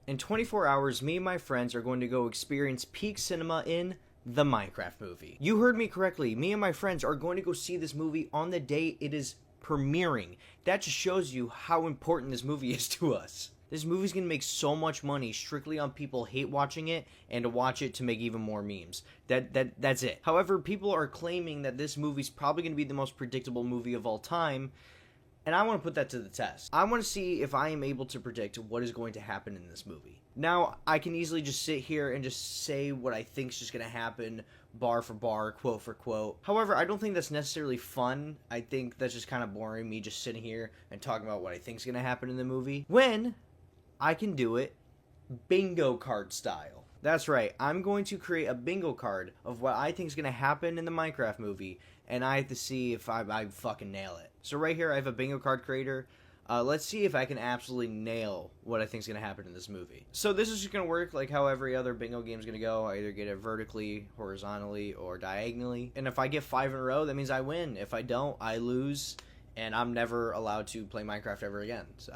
In 24 hours, me and my friends are going to go experience peak cinema in the Minecraft movie. You heard me correctly. Me and my friends are going to go see this movie on the day it is premiering. That just shows you how important this movie is to us. This movie's gonna make so much money strictly on people hate watching it and to watch it to make even more memes. That's it. However, people are claiming that this movie's probably gonna be the most predictable movie of all time, and I want to put that to the test. I want to see if I am able to predict what is going to happen in this movie. Now, I can easily just sit here and just say what I think is just going to happen, bar for bar, quote for quote. However, I don't think that's necessarily fun. I think that's just kind of boring, me just sitting here and talking about what I think is going to happen in the movie, when I can do it bingo card style. That's right, I'm going to create a bingo card of what I think is going to happen in the Minecraft movie, and I have to see if I fucking nail it. So right here, I have a bingo card creator. Let's see if I can absolutely nail what I think is going to happen in this movie. So this is just going to work like how every other bingo game is going to go. I either get it vertically, horizontally, or diagonally. And if I get 5 in a row, that means I win. If I don't, I lose, and I'm never allowed to play Minecraft ever again. So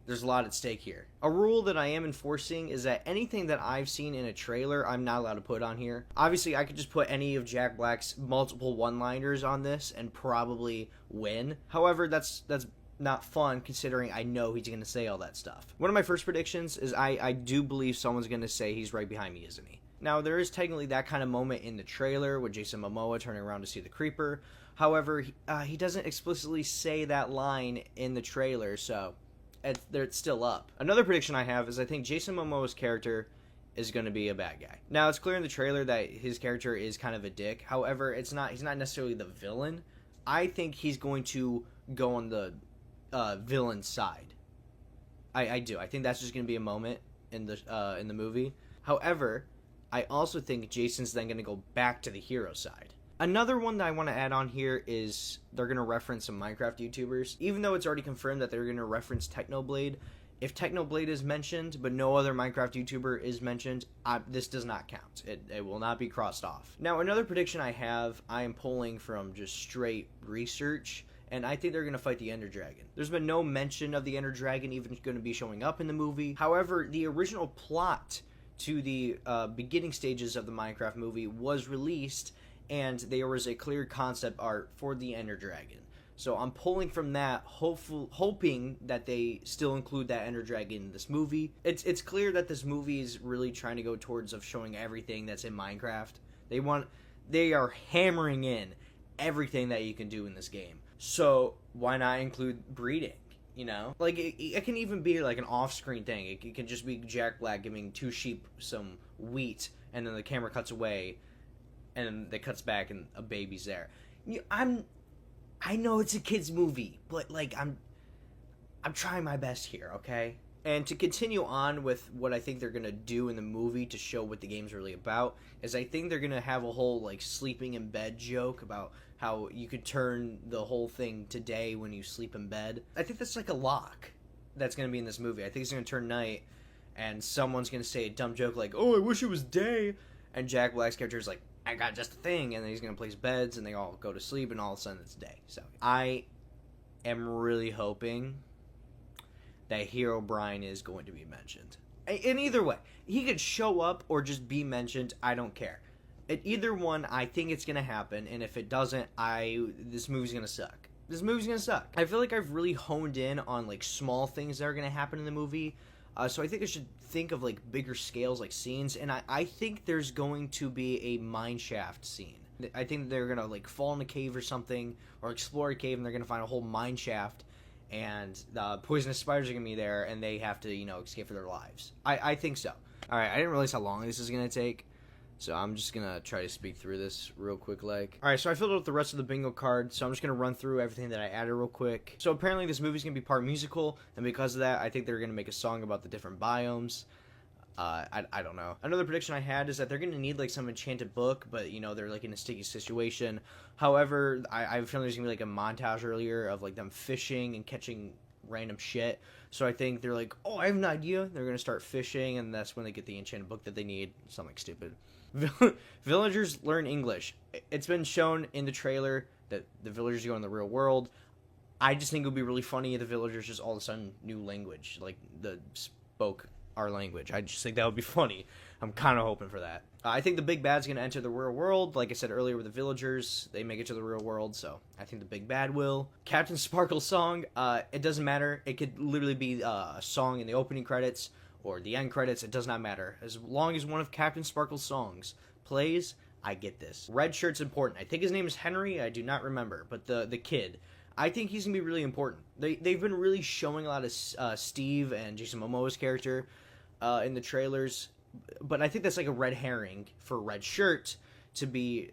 there's a lot at stake here. A rule that I am enforcing is that anything that I've seen in a trailer, I'm not allowed to put on here. Obviously, I could just put any of Jack Black's multiple one-liners on this and probably win. However, that's not fun considering I know he's going to say all that stuff. One of my first predictions is I do believe someone's going to say he's right behind me, isn't he? Now, there is technically that kind of moment in the trailer with Jason Momoa turning around to see the creeper. However, he doesn't explicitly say that line in the trailer, so it's still up. Another prediction I have is I think Jason Momoa's character is going to be a bad guy. Now, it's clear in the trailer that his character is kind of a dick. However, he's not necessarily the villain. I think he's going to go on the villain side. I do. I think that's just going to be a moment in the movie. However, I also think Jason's then going to go back to the hero side. Another one that I want to add on here is they're going to reference some Minecraft YouTubers. Even though it's already confirmed that they're going to reference Technoblade, if Technoblade is mentioned but no other Minecraft YouTuber is mentioned, this does not count. It will not be crossed off. Now, another prediction I am pulling from just straight research, and I think they're going to fight the Ender Dragon. There's been no mention of the Ender Dragon even going to be showing up in the movie. However, the original plot to the beginning stages of the Minecraft movie was released, and there was a clear concept art for the Ender Dragon. So I'm pulling from that, hoping that they still include that Ender Dragon in this movie. It's clear that this movie is really trying to go towards of showing everything that's in Minecraft. They are hammering in everything that you can do in this game. So why not include breeding? You know, like it can even be like an off-screen thing. It can just be Jack Black giving 2 sheep some wheat, and then the camera cuts away, and it cuts back, and a baby's there. I know it's a kids movie, but like I'm trying my best here, okay? And to continue on with what I think they're gonna do in the movie to show what the game's really about, is I think they're gonna have a whole like sleeping in bed joke about how you could turn the whole thing to day when you sleep in bed. I think that's like a lock that's gonna be in this movie. I think it's gonna turn night, and someone's gonna say a dumb joke like, "Oh, I wish it was day," and Jack Black's character is like, "I got just a thing," and then he's gonna place beds, and they all go to sleep, and all of a sudden it's day. So I am really hoping that Herobrine is going to be mentioned. In either way, he could show up or just be mentioned. I don't care. At either one, I think it's gonna happen, and if it doesn't, this movie's gonna suck. This movie's gonna suck. I feel like I've really honed in on like small things that are gonna happen in the movie. So I think I should think of like bigger scales, like scenes, and I think there's going to be a mineshaft scene. I think they're gonna like fall in a cave or something, or explore a cave, and they're gonna find a whole mineshaft, and poisonous spiders are gonna be there, and they have to, escape for their lives. I think so. All right, I didn't realize how long this is gonna take, so I'm just gonna try to speak through this real quick. All right, so I filled out the rest of the bingo card, so I'm just gonna run through everything that I added real quick. So apparently this movie's gonna be part musical, and because of that, I think they're gonna make a song about the different biomes. I don't know. Another prediction I had is that they're gonna need like some enchanted book, but they're like in a sticky situation. However, I have a feeling there's gonna be like a montage earlier of like them fishing and catching random shit. So I think they're like, oh, I have an idea. They're gonna start fishing, and that's when they get the enchanted book that they need. Something stupid. Villagers learn English. It's been shown in the trailer that the villagers go in the real world. I just think it would be really funny if the villagers just all of a sudden knew language, like the spoke our language. I just think that would be funny. I'm kind of hoping for that. I think the big bad's going to enter the real world. Like I said earlier with the villagers, they make it to the real world, so I think the big bad will. Captain Sparkle's song, it doesn't matter. It could literally be a song in the opening credits or the end credits. It does not matter. As long as one of Captain Sparkle's songs plays, I get this. Red shirt's important. I think his name is Henry. I do not remember, but the kid, I think he's going to be really important. They've been really showing a lot of Steve and Jason Momoa's character in the trailers, but I think that's like a red herring for Red Shirt to be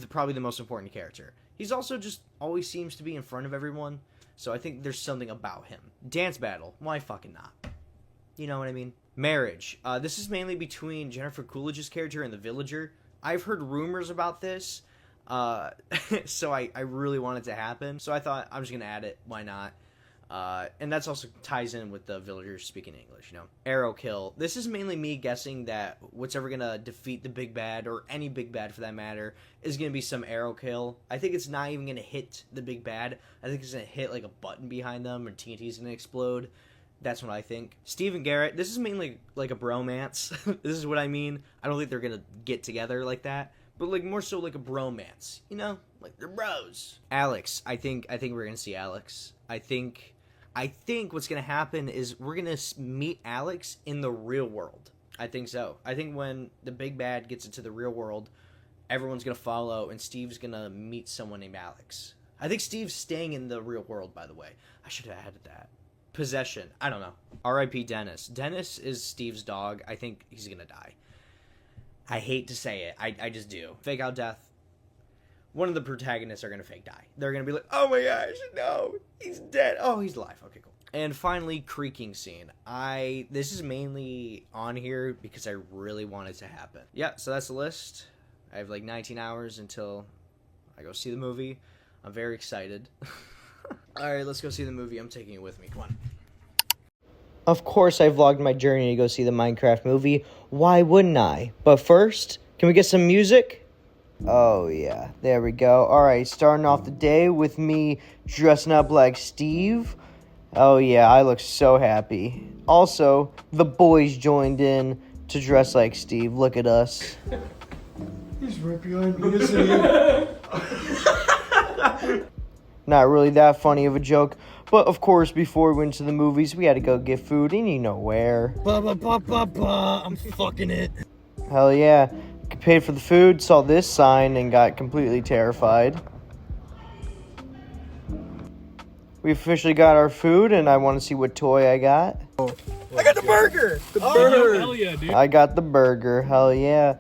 probably the most important character. He's also just always seems to be in front of everyone, so I think there's something about him. Dance battle, why fucking not? You know what I mean? Marriage. This is mainly between Jennifer Coolidge's character and the villager. I've heard rumors about this, so I really want it to happen. So I thought I'm just going to add it. Why not? And that's also ties in with the villagers speaking English, you know. Arrow kill. This is mainly me guessing that what's ever going to defeat the big bad, or any big bad for that matter, is going to be some arrow kill. I think it's not even going to hit the big bad. I think it's going to hit like a button behind them, and TNT's going to explode. That's what I think. Steve and Garrett, this is mainly like a bromance. This is what I mean. I don't think they're going to get together like that, but like more so like a bromance, you know? Like they're bros. Alex, I think we're going to see Alex. I think what's going to happen is we're going to meet Alex in the real world. I think so. I think when the big bad gets into the real world, everyone's going to follow, and Steve's going to meet someone named Alex. I think Steve's staying in the real world, by the way. I should have added that. Possession. I don't know. R.I.P. Dennis. Dennis is Steve's dog. I think he's going to die. I hate to say it. I just do. Fake out death. One of the protagonists are going to fake die. They're going to be like, oh my gosh, no, he's dead. Oh, he's alive. Okay, cool. And finally, creaking scene. This is mainly on here because I really want it to happen. Yeah, so that's the list. I have like 19 hours until I go see the movie. I'm very excited. Alright, let's go see the movie. I'm taking it with me. Come on. Of course, I vlogged my journey to go see the Minecraft movie. Why wouldn't I? But first, can we get some music? Oh, yeah. There we go. Alright, starting off the day with me dressing up like Steve. Oh, yeah, I look so happy. Also, the boys joined in to dress like Steve. Look at us. He's right behind me, isn't he? Not really that funny of a joke. But, of course, before we went to the movies, we had to go get food, and you know where. I'm fucking it. Hell yeah. Paid for the food, saw this sign, and got completely terrified. We officially got our food, and I want to see what toy I got. I got the burger! The burger! Hell yeah, dude. I got the burger, hell yeah.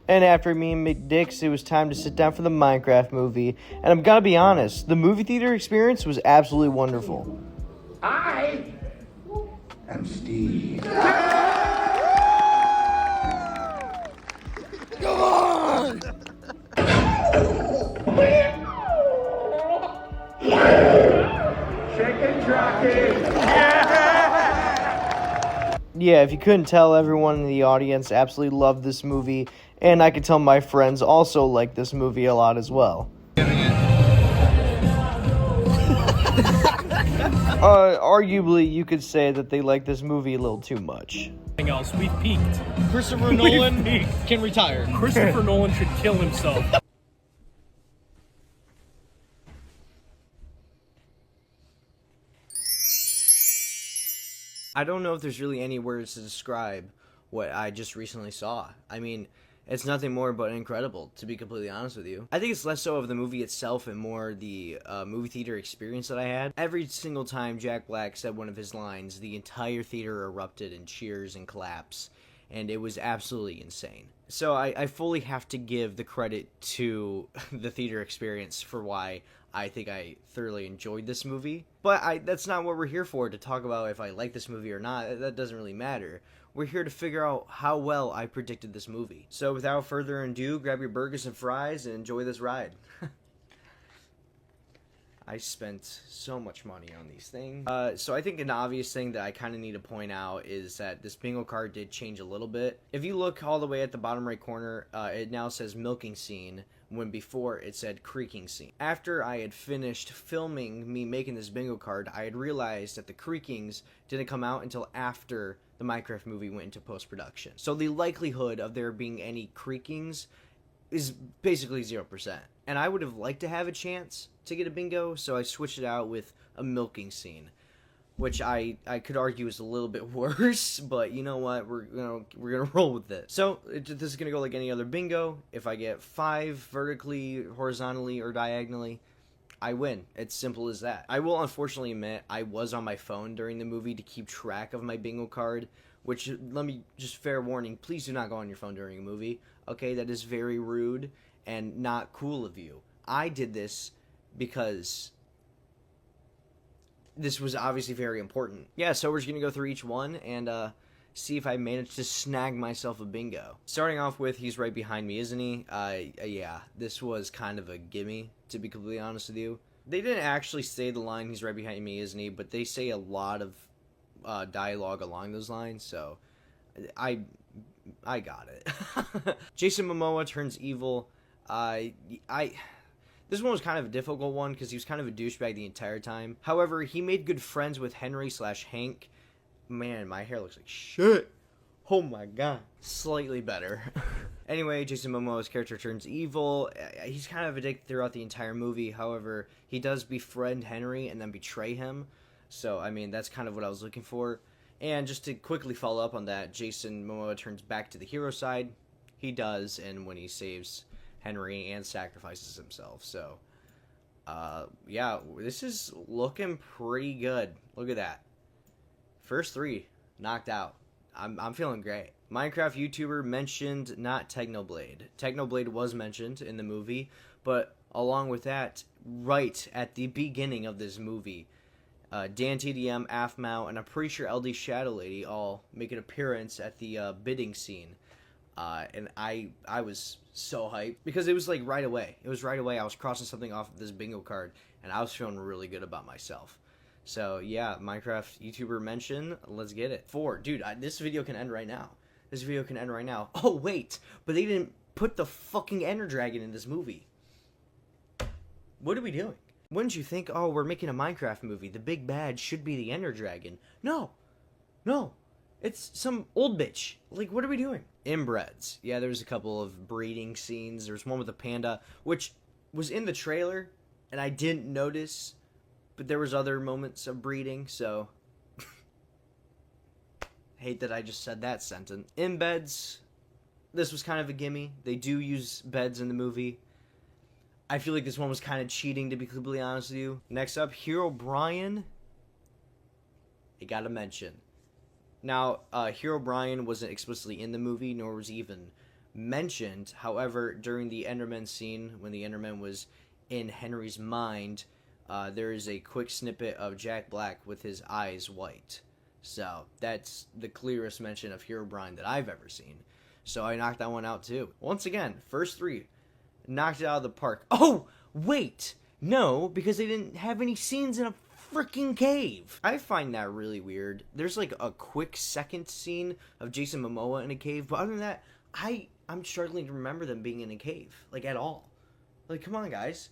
And after me and McDicks, it was time to sit down for the Minecraft movie. And I'm gonna be honest, the movie theater experience was absolutely wonderful. I am Steve. Come on! Chicken jockey. Yeah, if you couldn't tell, everyone in the audience absolutely loved this movie. And I could tell my friends also like this movie a lot as well. Arguably, you could say that they like this movie a little too much. Anything else? We've peaked. Christopher Nolan can retire. Christopher Nolan should kill himself. I don't know if there's really any words to describe what I just recently saw. I mean, it's nothing more but incredible, to be completely honest with you. I think it's less so of the movie itself and more the movie theater experience that I had. Every single time Jack Black said one of his lines, the entire theater erupted in cheers and claps, and it was absolutely insane. So I fully have to give the credit to the theater experience for why I think I thoroughly enjoyed this movie. But that's not what we're here for, to talk about if I like this movie or not. That doesn't really matter. We're here to figure out how well I predicted this movie. So without further ado, grab your burgers and fries and enjoy this ride. I spent so much money on these things. So I think an obvious thing that I kind of need to point out is that this bingo card did change a little bit. If you look all the way at the bottom right corner, it now says milking scene, when before it said creaking scene. After I had finished filming me making this bingo card, I had realized that the creakings didn't come out until after the Minecraft movie went into post-production. So the likelihood of there being any creakings is basically 0%. And I would have liked to have a chance to get a bingo, so I switched it out with a milking scene, which I could argue is a little bit worse, but you know what, we're gonna roll with it. So this is gonna go like any other bingo. If I get 5 vertically, horizontally, or diagonally, I win. It's simple as that. I will unfortunately admit I was on my phone during the movie to keep track of my bingo card, which, let me just fair warning, please do not go on your phone during a movie. Okay, that is very rude and not cool of you. I did this because this was obviously very important. Yeah, so we're just gonna go through each one and see if I managed to snag myself a bingo. Starting off with, he's right behind me, isn't he? Yeah, this was kind of a gimme, to be completely honest with you. They didn't actually say the line, he's right behind me, isn't he? But they say a lot of dialogue along those lines, so I got it. Jason Momoa turns evil. This one was kind of a difficult one because he was kind of a douchebag the entire time. However, he made good friends with Henry/Hank. Man, my hair looks like shit. Oh my god. Slightly better. Anyway, Jason Momoa's character turns evil. He's kind of addicted throughout the entire movie. However, he does befriend Henry and then betray him. So, I mean, that's kind of what I was looking for. And just to quickly follow up on that, Jason Momoa turns back to the hero side. He does, and when he saves Henry and sacrifices himself. So, yeah, this is looking pretty good. Look at that. First 3 knocked out. I'm feeling great. Minecraft YouTuber mentioned not Technoblade. Technoblade was mentioned in the movie, but along with that, right at the beginning of this movie, DanTDM, AFMAO, and I'm pretty sure LD Shadow Lady all make an appearance at the bidding scene. And I was so hyped because it was like right away. It was right away. I was crossing something off of this bingo card, and I was feeling really good about myself. So yeah, Minecraft YouTuber mention. Let's get it. 4, dude. This video can end right now. This video can end right now. Oh wait, but they didn't put the fucking Ender Dragon in this movie. What are we doing? Wouldn't you think, oh, we're making a Minecraft movie, the big bad should be the Ender Dragon? No. It's some old bitch. Like, what are we doing? Inbreds. Yeah, there was a couple of breeding scenes. There was one with a panda, which was in the trailer, and I didn't notice, but there was other moments of breeding, so hate that I just said that sentence. Embeds. This was kind of a gimme. They do use beds in the movie. I feel like this one was kind of cheating, to be completely honest with you. Next up, Herobrine. I gotta mention. Now, Herobrine wasn't explicitly in the movie, nor was he even mentioned. However, during the Enderman scene, when the Enderman was in Henry's mind, there is a quick snippet of Jack Black with his eyes white. So, that's the clearest mention of Herobrine that I've ever seen. So, I knocked that one out too. Once again, first 3. Knocked it out of the park. Oh, wait! No, because they didn't have any scenes in a freaking cave. I find that really weird. There's like a quick second scene of Jason Momoa in a cave, but other than that, I'm struggling to remember them being in a cave, like at all. Like, come on, guys.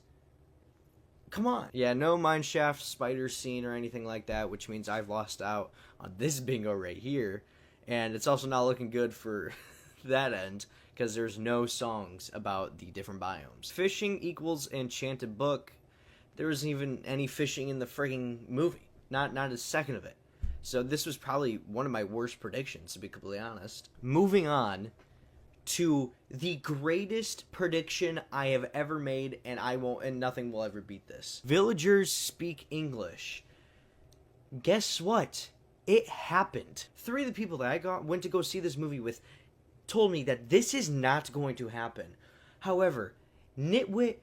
Come on. Yeah, no mineshaft spider scene or anything like that, which means I've lost out on this bingo right here. And it's also not looking good for that end, because there's no songs about the different biomes. Fishing equals enchanted book. There wasn't even any fishing in the frigging movie. Not a second of it. So this was probably one of my worst predictions, to be completely honest. Moving on to the greatest prediction I have ever made, and nothing will ever beat this. Villagers speak English. Guess what? It happened. 3 of the people that I went to go see this movie with told me that this is not going to happen. However, Nitwit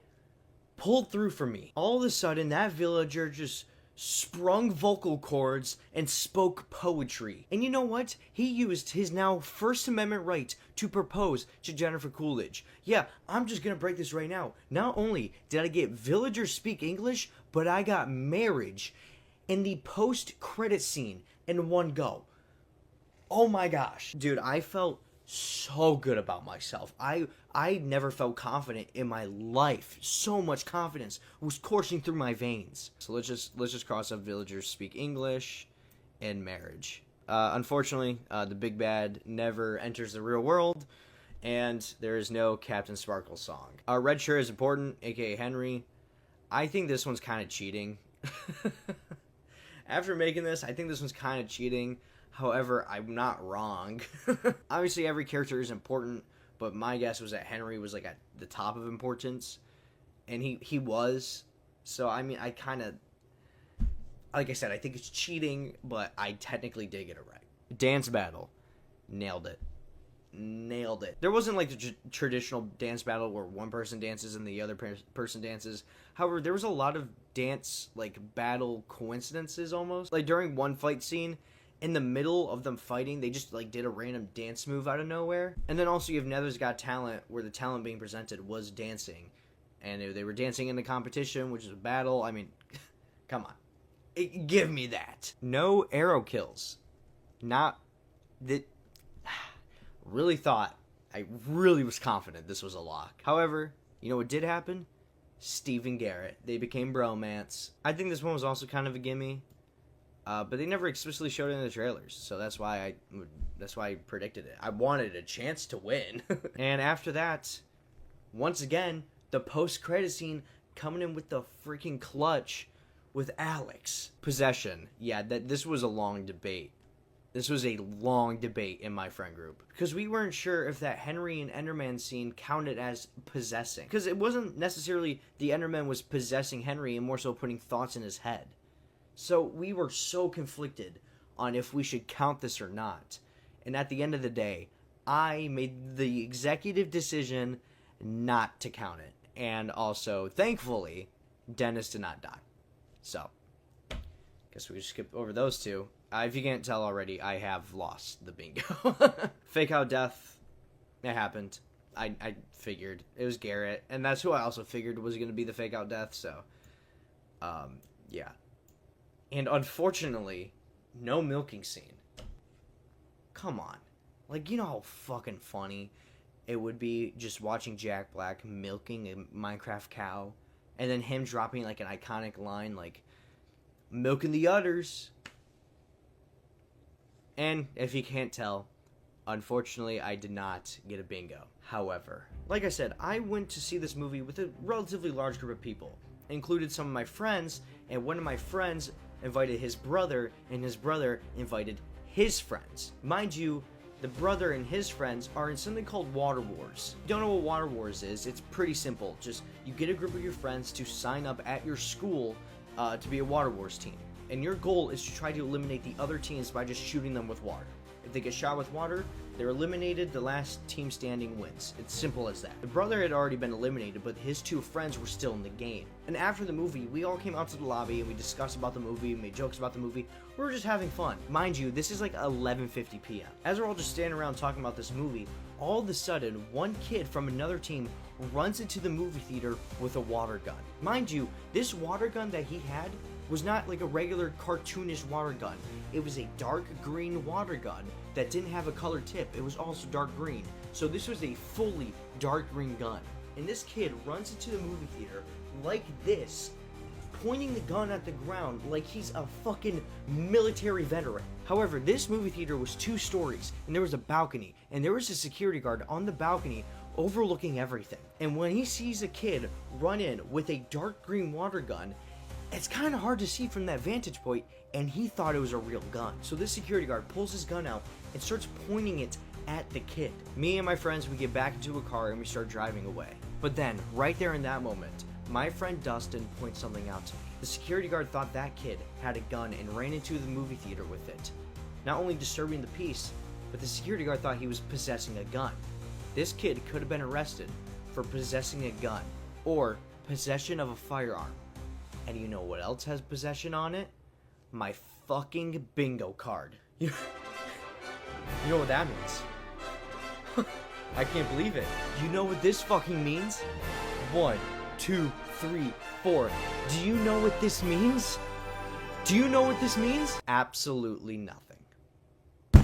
pulled through for me. All of a sudden, that villager just sprung vocal cords and spoke poetry. And you know what? He used his now First Amendment right to propose to Jennifer Coolidge. Yeah, I'm just gonna break this right now. Not only did I get villagers speak English, but I got marriage in the post-credit scene in one go. Oh my gosh. Dude, I felt so good about myself. I never felt confident in my life. So much confidence was coursing through my veins. So let's just cross up villagers speak English and marriage. Unfortunately, the big bad never enters the real world, and there is no Captain Sparkle song. Our red shirt is important, aka Henry. I think this one's kind of cheating. After making this, I think this one's kind of cheating. However, I'm not wrong. Obviously, every character is important, but my guess was that Henry was like at the top of importance, and he was. So I mean, I kind of, like I said, I think it's cheating, but I technically did get it right. Dance battle, nailed it. There wasn't like the traditional dance battle where one person dances and the other person dances. However, there was a lot of dance like battle coincidences almost. Like during one fight scene, in the middle of them fighting, they just like did a random dance move out of nowhere. And then also you have Nether's Got Talent, where the talent being presented was dancing, and they were dancing in the competition, which is a battle. I mean, come on, give me that. No arrow kills. Not that. I really was confident this was a lock. However, you know what did happen? Steve and Garrett. They became bromance. I think this one was also kind of a gimme, but they never explicitly showed it in the trailers, so that's why I predicted it. I wanted a chance to win. And after that, once again, the post-credit scene coming in with the freaking clutch with Alex. Possession. Yeah, this was a long debate. This was a long debate in my friend group, because we weren't sure if that Henry and Enderman scene counted as possessing. Because it wasn't necessarily the Enderman was possessing Henry and more so putting thoughts in his head. So we were so conflicted on if we should count this or not. And at the end of the day, I made the executive decision not to count it. And also, thankfully, Dennis did not die. So, guess we just skip over those two. If you can't tell already, I have lost the bingo. Fake out death. It happened. I figured. It was Garrett. And that's who I also figured was going to be the fake out death. So, yeah. And unfortunately, no milking scene. Come on. Like, you know how fucking funny it would be just watching Jack Black milking a Minecraft cow. And then him dropping like an iconic line like, milking the udders. And if you can't tell, unfortunately, I did not get a bingo. However, like I said, I went to see this movie with a relatively large group of people. It included some of my friends, and one of my friends invited his brother, and his brother invited his friends. Mind you, the brother and his friends are in something called Water Wars. If you don't know what Water Wars is, it's pretty simple. Just, you get a group of your friends to sign up at your school to be a Water Wars team. And your goal is to try to eliminate the other teams by just shooting them with water. If they get shot with water, they're eliminated, the last team standing wins. It's simple as that. The brother had already been eliminated, but his two friends were still in the game. And after the movie, we all came out to the lobby and we discussed about the movie, made jokes about the movie. We were just having fun. Mind you, this is like 11:50 p.m. As we're all just standing around talking about this movie, all of a sudden, one kid from another team runs into the movie theater with a water gun. Mind you, this water gun that he had was not like a regular cartoonish water gun. It was a dark green water gun that didn't have a color tip. It was also dark green. So this was a fully dark green gun. And this kid runs into the movie theater like this, pointing the gun at the ground like he's a fucking military veteran. However, this movie theater was 2 stories, and there was a balcony, and there was a security guard on the balcony overlooking everything. And when he sees a kid run in with a dark green water gun, it's kind of hard to see from that vantage point, and he thought it was a real gun. So this security guard pulls his gun out and starts pointing it at the kid. Me and my friends, we get back into a car and we start driving away. But then, right there in that moment, my friend Dustin points something out to me. The security guard thought that kid had a gun and ran into the movie theater with it. Not only disturbing the peace, but the security guard thought he was possessing a gun. This kid could have been arrested for possessing a gun or possession of a firearm. And you know what else has possession on it? My fucking bingo card. You know what that means? I can't believe it. You know what this fucking means? 1, 2, 3, 4. Do you know what this means? Do you know what this means? Absolutely nothing.